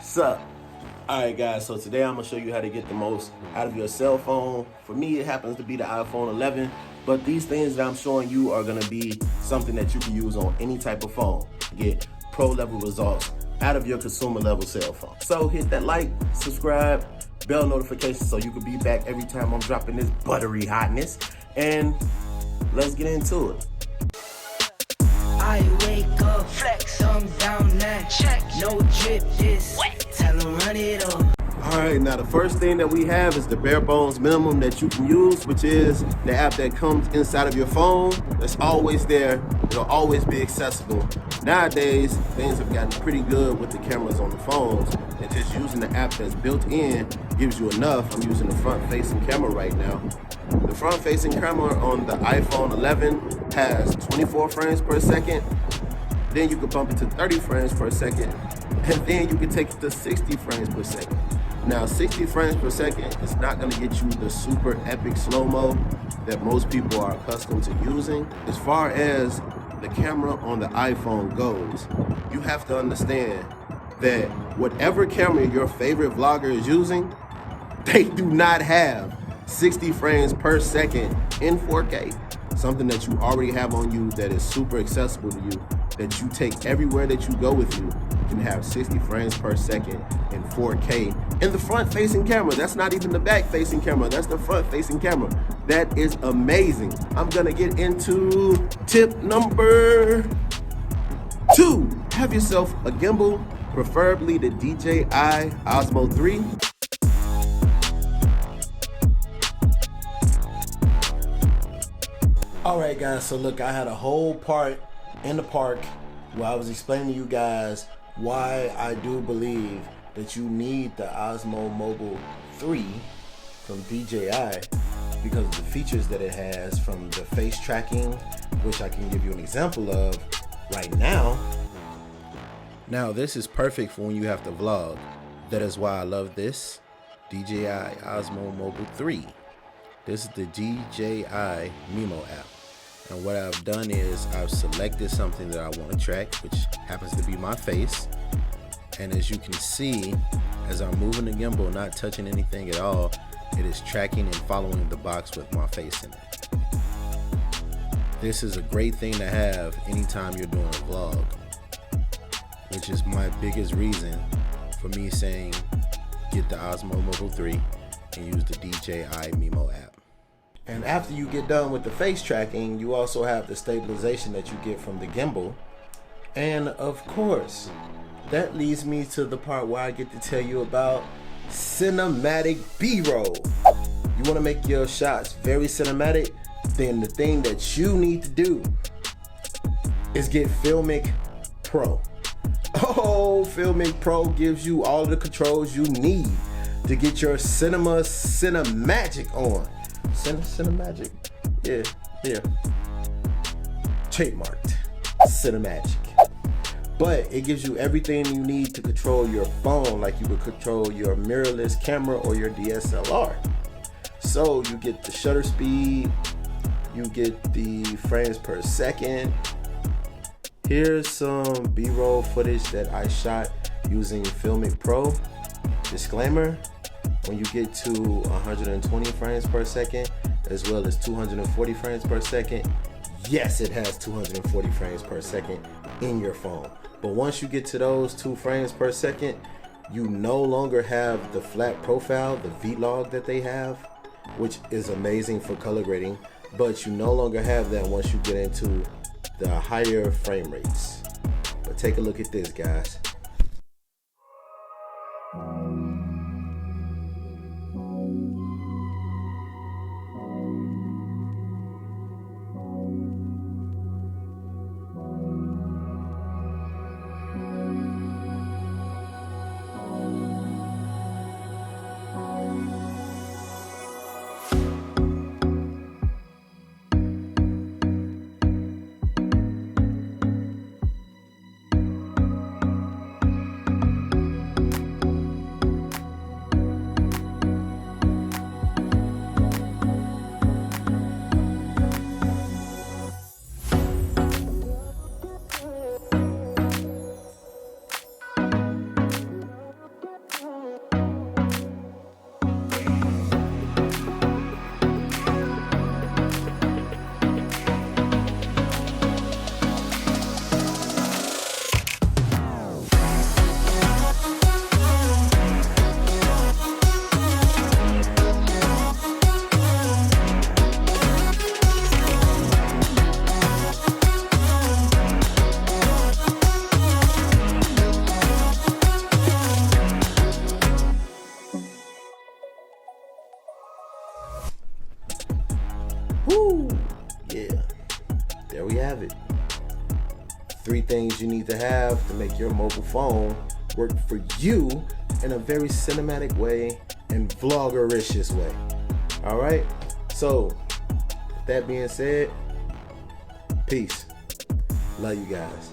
Sup? Alright guys, so today I'm going to show you how to get the most out of your cell phone. For me, it happens to be the iPhone 11, but these things that I'm showing you are going to be something that you can use on any type of phone to get pro level results out of your consumer level cell phone. So hit that like, subscribe, bell notification so you can be back every time I'm dropping this buttery hotness, and let's get into it. I wake up, flex, thumb down, now check, no drip, this, tell them run it up. Alright, now the first thing that we have is the bare bones minimum that you can use, which is the app that comes inside of your phone. That's always there. It'll always be accessible. Nowadays, things have gotten pretty good with the cameras on the phones, and just using the app that's built in gives you enough. I'm using the front-facing camera right now. The front-facing camera on the iPhone 11 has 24 frames per second. Then you can bump it to 30 frames per second, and then you can take it to 60 frames per second. Now, 60 frames per second is not going to get you the super epic slow-mo that most people are accustomed to using. As far as the camera on the iPhone goes, you have to understand that whatever camera your favorite vlogger is using, they do not have 60 frames per second in 4K. Something that you already have on you that is super accessible to you, that you take everywhere that you go with you, can have 60 frames per second in 4K in the front-facing camera. That's not even the back-facing camera. That's the front-facing camera. That is amazing. I'm gonna get into tip number 2. Have yourself a gimbal, preferably the DJI Osmo 3. Alright guys, so look, I had a whole part in the park where I was explaining to you guys why I do believe that you need the Osmo Mobile 3 from DJI because of the features that it has, from the face tracking, which I can give you an example of right now. Now this is perfect for when you have to vlog. That is why I love this DJI Osmo Mobile 3. This is the DJI Mimo app. And what I've done is I've selected something that I want to track, which happens to be my face. And as you can see, as I'm moving the gimbal, not touching anything at all, it is tracking and following the box with my face in it. This is a great thing to have anytime you're doing a vlog, which is my biggest reason for me saying get the Osmo Mobile 3 and use the DJI Mimo app. And after you get done with the face tracking, you also have the stabilization that you get from the gimbal. And of course, that leads me to the part where I get to tell you about cinematic B-roll. You want to make your shots very cinematic? Then the thing that you need to do is get Filmic Pro. Oh, Filmic Pro gives you all the controls you need to get your cinemagic on. Cinemagic, yeah, trademarked, cinemagic. But it gives you everything you need to control your phone like you would control your mirrorless camera or your DSLR. So you get the shutter speed, you get the frames per second. Here's some B-roll footage that I shot using Filmic Pro. Disclaimer: when you get to 120 frames per second as well as 240 frames per second, yes, it has 240 frames per second in your phone. But once you get to those 2 frames per second, you no longer have the flat profile, the V-log that they have, which is amazing for color grading, but you no longer have that once you get into the higher frame rates. But take a look at this, guys. things you need to have to make your mobile phone work for you in a very cinematic way and vloggericious way. All right. So, with that being said, peace. Love you guys.